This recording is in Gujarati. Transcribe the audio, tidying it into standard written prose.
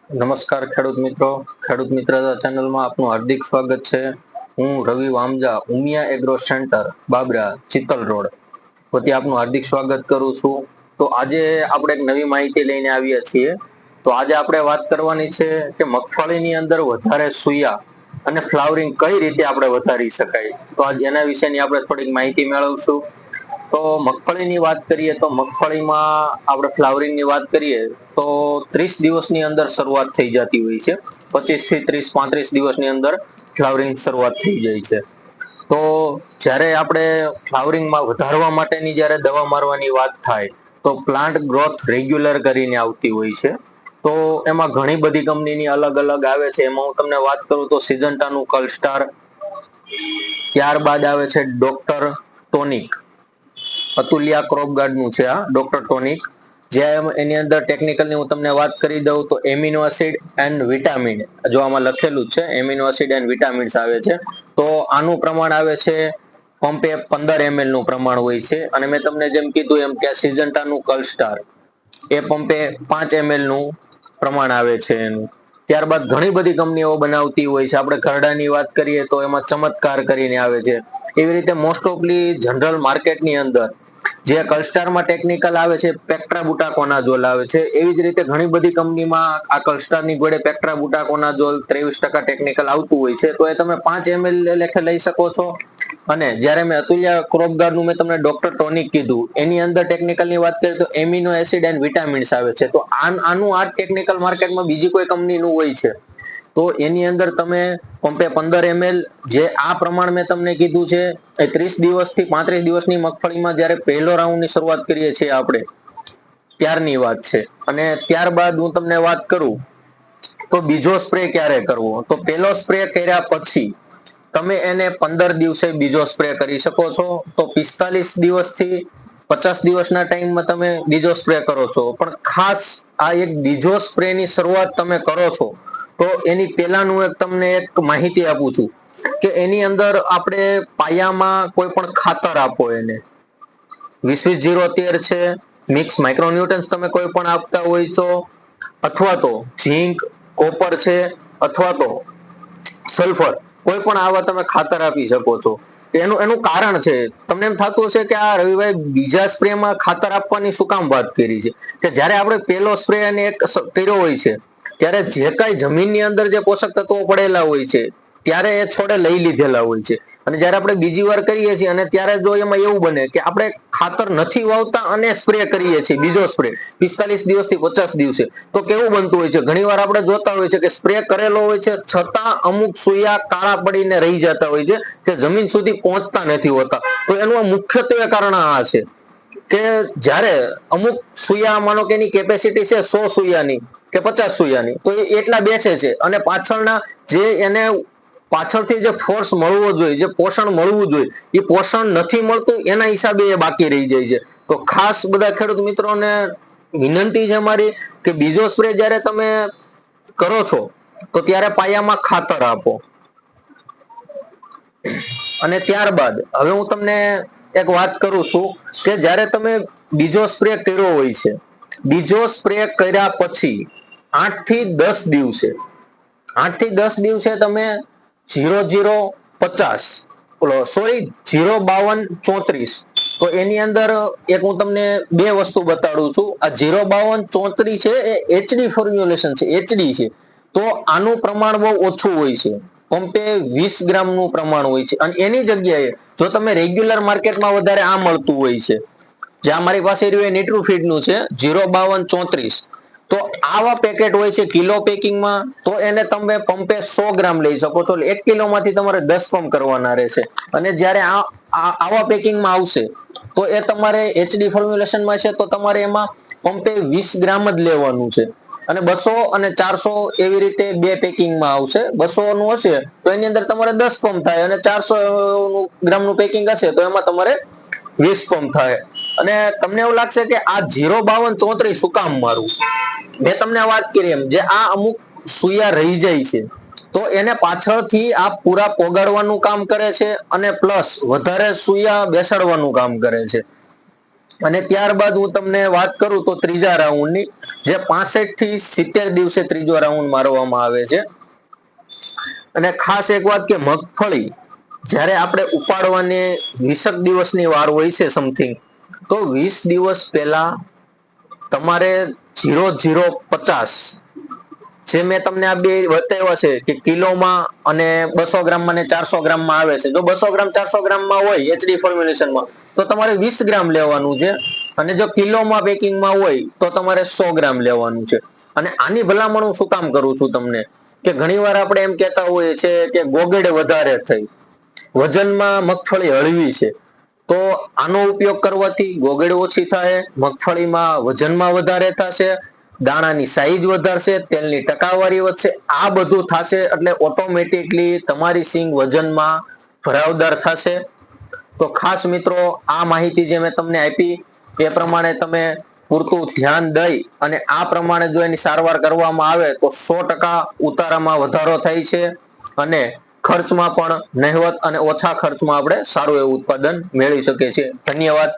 નમસ્કાર ખેડૂત મિત્ર ચેનલમાં આપનું હાર્દિક સ્વાગત છે। હું Ravi Vamja Umiya agro centre Babra Chittal road વતી આપનું હાર્દિક સ્વાગત કરું છું। તો આજે આપણે એક નવી માહિતી લઈને આવ્યા છીએ। તો આજે આપણે વાત કરવાની છે કે મગફળીની અંદર વધારે સુયા અને ફ્લાવરિંગ કઈ રીતે આપણે વધારી શકાય। તો આજ એના વિશેની આપણે થોડીક માહિતી મેળવશું। તો મગફળીની વાત કરીએ તો મગફળીમાં આપણે ફ્લાવરિંગની વાત કરીએ તો 30 દિવસની અંદર શરૂઆત થઈ જતી હોય છે। 25 થી 30-35 દિવસની અંદર ફ્લાવરિંગ શરૂઆત થઈ જાય છે। તો જ્યારે આપણે ફ્લાવરિંગમાં વધારવા માટેની જ્યારે દવા મારવાની વાત થાય તો પ્લાન્ટ ગ્રોથ રેગ્યુલર કરીને આવતી હોય છે। તો એમાં ઘણી બધી કંપનીની અલગ અલગ આવે છે। એમાં હું તમને વાત કરું તો સિજન્ટાનું કલસ્ટાર, ત્યારબાદ આવે છે ડોક્ટર ટોનિક, અતુલ્યા ક્રોપગાર્ડનું છે આ ડોક્ટર ટોનિક। જ્યાં એની અંદર ટેકનિકલની હું તમને વાત કરી દઉં તો એમિનો એસિડ એન્ડ વિટામિન, જો આમાં લખેલું છે એમિનો એસિડ એન્ડ વિટામિન્સ આવે છે। તો આનું પ્રમાણ આવે છે પંપે 15 ml નું પ્રમાણ હોય છે। અને મેં તમને જેમ કીધું એમ કે સિજન્ટાનું કલસ્ટાર એ પંપે 5 ml નું પ્રમાણ આવે છે એનું। ત્યારબાદ ઘણી બધી કંપનીઓ બનાવતી હોય છે। આપણે ખરડાની વાત કરીએ તો એમાં ચમત્કાર કરીને આવે છે। એવી રીતે મોસ્ટ ઓફલી જનરલ માર્કેટની અંદર જે કલસ્ટારમાં ટેકનિકલ આવે છે પેક્ટ્રાબુટાકોનાઝોલ આવે છે। એવી જ રીતે ઘણી બધી કંપનીમાં આ કલસ્ટારની જોડે પેક્ટ્રાબુટાકોનાઝોલ 23% ટેકનિકલ આવતું હોય છે। તો એ તમે 5 ml લેખે લઈ શકો છો। અને જ્યારે મેં અતુલ્યા ક્રોપગાર્ડનું મેં તમને ડોક્ટર ટોનિક કીધું એની અંદર ટેકનિકલની વાત કરીએ તો એમિનો એસિડ એન્ડ વિટામિન્સ આવે છે। તો આનું આ ટેકનિકલ માર્કેટમાં બીજી કોઈ કંપનીનું હોય છે તો એની અંદર તમે પંપે 15 ml જે આ પ્રમાણ મેં તમને કીધું છે એ 30 દિવસથી 35 દિવસની મગફળીમાં જ્યારે પહેલો રાઉન્ડની શરૂઆત કરીએ છીએ આપણે ત્યારની વાત છે। અને ત્યારબાદ હું તમને વાત કરું તો બીજો સ્પ્રે ક્યારે કરવો, તો પહેલો સ્પ્રે કર્યા પછી તમે એને 15 દિવસે બીજો સ્પ્રે કરી શકો છો। તો 45 દિવસથી 50 દિવસના ટાઈમમાં તમે બીજો સ્પ્રે કરો છો। પણ ખાસ આ એક બીજો સ્પ્રે ની શરૂઆત તમે કરો છો તો એની પહેલાનું એક તમને એક માહિતી આપું છું કે એની અંદર આપણે પાયામાં કોઈ પણ ખાતર આપો એને 20-20-0-13 છે, મિક્સ માઇક્રોન્યુટન્સ તમે કોઈ પણ આપતા હોય તો, અથવા તો ઝીંક, કોપર છે, અથવા તો સલ્ફર, કોઈ પણ આવા તમે ખાતર આપી શકો છો। એનું કારણ છે, તમને એમ થતું હશે કે આ રવિભાઈ બીજા સ્પ્રેમાં ખાતર આપવાની શું કામ વાત કરી છે, કે જ્યારે આપણે પહેલો સ્પ્રે અને એક કર્યો હોય છે ત્યારે જે કાંઈ જમીનની અંદર જે પોષક તત્વો પડેલા હોય છે ત્યારે એ છોડે લઈ લીધેલા હોય છે। અને જ્યારે આપણે બીજી વાર કરીએ છીએ અને ત્યારે જો એમાં એવું બને કે આપણે ખાતર નથી વાવતા અને સ્પ્રે કરીએ છીએ બીજો સ્પ્રે 45 દિવસથી 50 દિવસે, તો કેવું બનતું હોય છે, ઘણીવાર આપણે જોતા હોય છે કે સ્પ્રે કરેલો હોય છે છતાં અમુક સુયા કાળા પડીને રહી જતા હોય છે કે જમીન સુધી પહોંચતા નથી હોતા। તો એનું મુખ્યત્વે કારણ આ છે કે જ્યારે અમુક સુયા, માનો કે એની કેપેસિટી છે 100 સુયાની કે 50 સુયાની, તો એ એટલા બેસે છે અને પાછળના જે એને પાછળથી જે ફોર્સ મળવો જોઈએ, જે પોષણ મળવું જોઈએ એ પોષણ નથી મળતું, એના હિસાબે એ બાકી રહી જાય છે। તો ખાસ બધા ખેડૂત મિત્રોને વિનંતી છે મારી કે બીજો સ્પ્રે જ્યારે તમે કરો છો તો ત્યારે પાયામાં ખાતર આપો। અને ત્યારબાદ હવે હું તમને એક વાત કરું છું કે જ્યારે તમે બીજો સ્પ્રે કર્યો હોય છે, બીજો સ્પ્રે કર્યા પછી 8 થી 10 દિવસે 8 થી 10 દિવસે તમે 0050 સોરી 05234, તો એની અંદર એક હું તમને બે વસ્તુ બતાડું છું। આ 05234 છે એ એચડી ફોર્મ્યુલેશન છે, એચડી છે। તો આનું પ્રમાણ બહુ ઓછું હોય છે, પંપે 20 ગ્રામનું પ્રમાણ હોય છે। અને એની જગ્યાએ જો તમે રેગ્યુલર માર્કેટમાં વધારે આ મળતું હોય છે, જે અમારી પાસે રહ્યું એ નિટ્રુફિટનું છે 05234, તો આવા પેકેટ હોય છે કિલો પેકિંગમાં, તો એને તમે પંપે 100 ગ્રામ લઈ શકો છો। 1 કિલોમાંથી તમારે 10 પંપ કરવાના રહેશે। અને જ્યારે આવા પેકિંગમાં આવશે તો એ તમારે એચડી ફોર્મ્યુલેશનમાં છે તો તમારે એમાં પંપે 20 ગ્રામ જ લેવાનું છે। અને 200 અને 400 એવી રીતે બે પેકિંગમાં આવશે। 200 નું હશે તો એની અંદર તમારે 10 પંપ થાય, અને 400 ગ્રામનું પેકિંગ હશે તો એમાં તમારે 20 પંપ થાય। અને તમને એવું લાગશે કે આ 05234 શું કામ મારું, મેં તમને વાત કરી એમ જે આ અમુક સુયા રહી જાય છે તો એને પાછળથી આ પૂરા પોગાડવાનું કામ કરે છે અને પ્લસ વધારે સુયા બેસાડવાનું કામ કરે છે। અને ત્યારબાદ હું તમને વાત કરું તો ત્રીજા રાઉન્ડની, જે 65 થી 70 દિવસે ત્રીજો રાઉન્ડ મારવામાં આવે છે. અને ખાસ એક વાત કે મગફળી જ્યારે આપણે ઉપાડવાની 20 દિવસની વાર હોય છે સમથિંગ, તો 20 દિવસ પહેલા તમારે 0050, જે મેં તમને આ બે બતાવ્યા છે કે કિલોમાં અને 200 ગ્રામમાં ને 400 ગ્રામમાં આવે છે. જો 200 ગ્રામ 400 ગ્રામમાં હોય એચડી ફોર્મ્યુલેશનમાં તો તમારે 20 ગ્રામ લેવાનું છે, અને જો કિલોમાં પેકિંગમાં હોય તો તમારે 100 ગ્રામ લેવાનું છે. અને આની ભલામણ હું શું કામ કરું છું તમને, કે ઘણીવાર આપણે એમ કહેતા હોઈએ છે કે ગોગેડ વધારે થઈ, વજનમાં મગફળી હળવી છે, તો આનો ઉપયોગ કરવાથી ગોગેડ ઓછી થાય, મગફળીમાં વજનમાં વધારે થશે, દાણાની સાઈઝ વધારશે, તેલની ટકાવારી વધશે. આ બધું થશે એટલે ઓટોમેટિકલી તમારી સિંગ વજનમાં ભરાવદાર થશે. તો ખાસ મિત્રો, આ માહિતી જે મેં તમને આપી એ પ્રમાણે તમે પૂરતું ધ્યાન દઈ અને આ પ્રમાણે જો એની સારવાર કરવામાં આવે તો 100% ઉતારામાં વધારો થાય છે, અને ખર્ચમાં પણ નહિવત અને ઓછા ખર્ચમાં આપણે સારું એવું ઉત્પાદન મેળવી શકીએ છીએ. ધન્યવાદ.